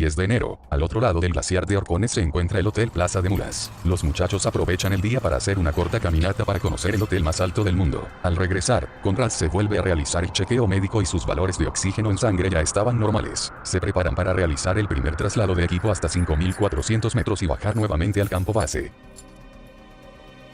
10 de enero, al otro lado del glaciar de Orcones se encuentra el Hotel Plaza de Mulas. Los muchachos aprovechan el día para hacer una corta caminata para conocer el hotel más alto del mundo. Al regresar, Conrad se vuelve a realizar el chequeo médico y sus valores de oxígeno en sangre ya estaban normales. Se preparan para realizar el primer traslado de equipo hasta 5.400 metros y bajar nuevamente al campo base.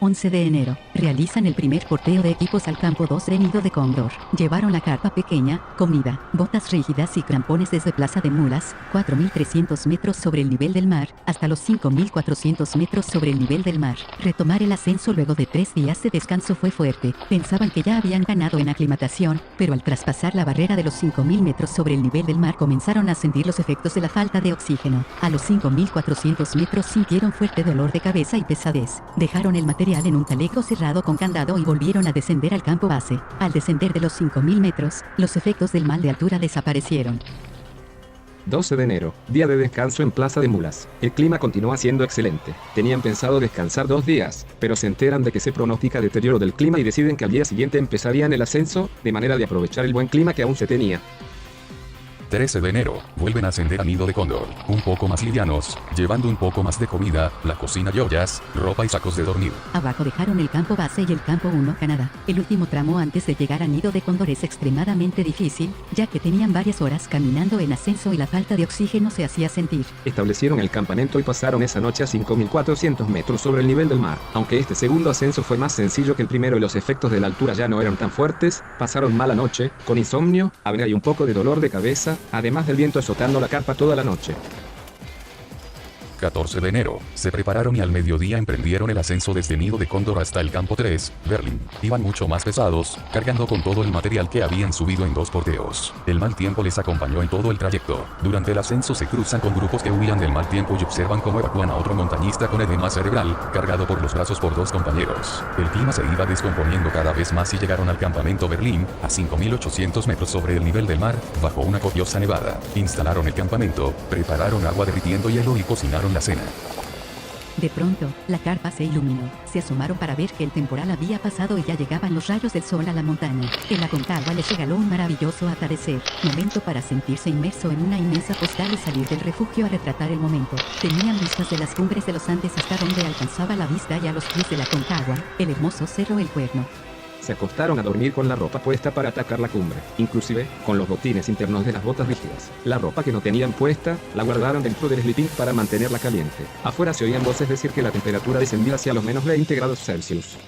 11 de enero, realizan el primer porteo de equipos al campo 2 de Nido de Cóndor. Llevaron la carpa pequeña, comida, botas rígidas y crampones desde Plaza de Mulas, 4.300 metros sobre el nivel del mar, hasta los 5.400 metros sobre el nivel del mar. Retomar el ascenso luego de 3 días de descanso fue fuerte. Pensaban que ya habían ganado en aclimatación, pero al traspasar la barrera de los 5.000 metros sobre el nivel del mar comenzaron a sentir los efectos de la falta de oxígeno. A los 5.400 metros sintieron fuerte dolor de cabeza y pesadez. Dejaron el material en un chaleco cerrado con candado y volvieron a descender al campo base. Al descender de los 5.000 metros, los efectos del mal de altura desaparecieron. 12 de enero, día de descanso en Plaza de Mulas. El clima continúa siendo excelente. Tenían pensado descansar 2 días, pero se enteran de que se pronostica deterioro del clima y deciden que al día siguiente empezarían el ascenso, de manera de aprovechar el buen clima que aún se tenía. 13 de enero, vuelven a ascender a Nido de Cóndor, un poco más livianos, llevando un poco más de comida, la cocina y ollas, ropa y sacos de dormir. Abajo dejaron el campo base y el campo 1 Canadá. El último tramo antes de llegar a Nido de Cóndor es extremadamente difícil, ya que tenían varias horas caminando en ascenso y la falta de oxígeno se hacía sentir. Establecieron el campamento y pasaron esa noche a 5.400 metros sobre el nivel del mar. Aunque este segundo ascenso fue más sencillo que el primero y los efectos de la altura ya no eran tan fuertes, pasaron mala noche, con insomnio, apnea y un poco de dolor de cabeza, además del viento azotando la carpa toda la noche. 14 de enero, se prepararon y al mediodía emprendieron el ascenso desde Nido de Cóndor hasta el campo 3, Berlín. Iban mucho más pesados, cargando con todo el material que habían subido en 2 porteos. El mal tiempo les acompañó en todo el trayecto. Durante el ascenso se cruzan con grupos que huían del mal tiempo y observan cómo evacúan a otro montañista con edema cerebral, cargado por los brazos por 2 compañeros. El clima se iba descomponiendo cada vez más y llegaron al campamento Berlín, a 5.800 metros sobre el nivel del mar, bajo una copiosa nevada. Instalaron el campamento, prepararon agua derritiendo hielo y cocinaron la cena. De pronto, la carpa se iluminó. Se asomaron para ver que el temporal había pasado y ya llegaban los rayos del sol a la montaña. El Aconcagua les regaló un maravilloso atardecer. Momento para sentirse inmerso en una inmensa postal y salir del refugio a retratar el momento. Tenían vistas de las cumbres de los Andes hasta donde alcanzaba la vista y a los pies de la Aconcagua, el hermoso cerro El Cuerno. Se acostaron a dormir con la ropa puesta para atacar la cumbre, inclusive con los botines internos de las botas rígidas. La ropa que no tenían puesta, la guardaron dentro del sleeping para mantenerla caliente. Afuera se oían voces decir que la temperatura descendía hacia los -20 grados Celsius.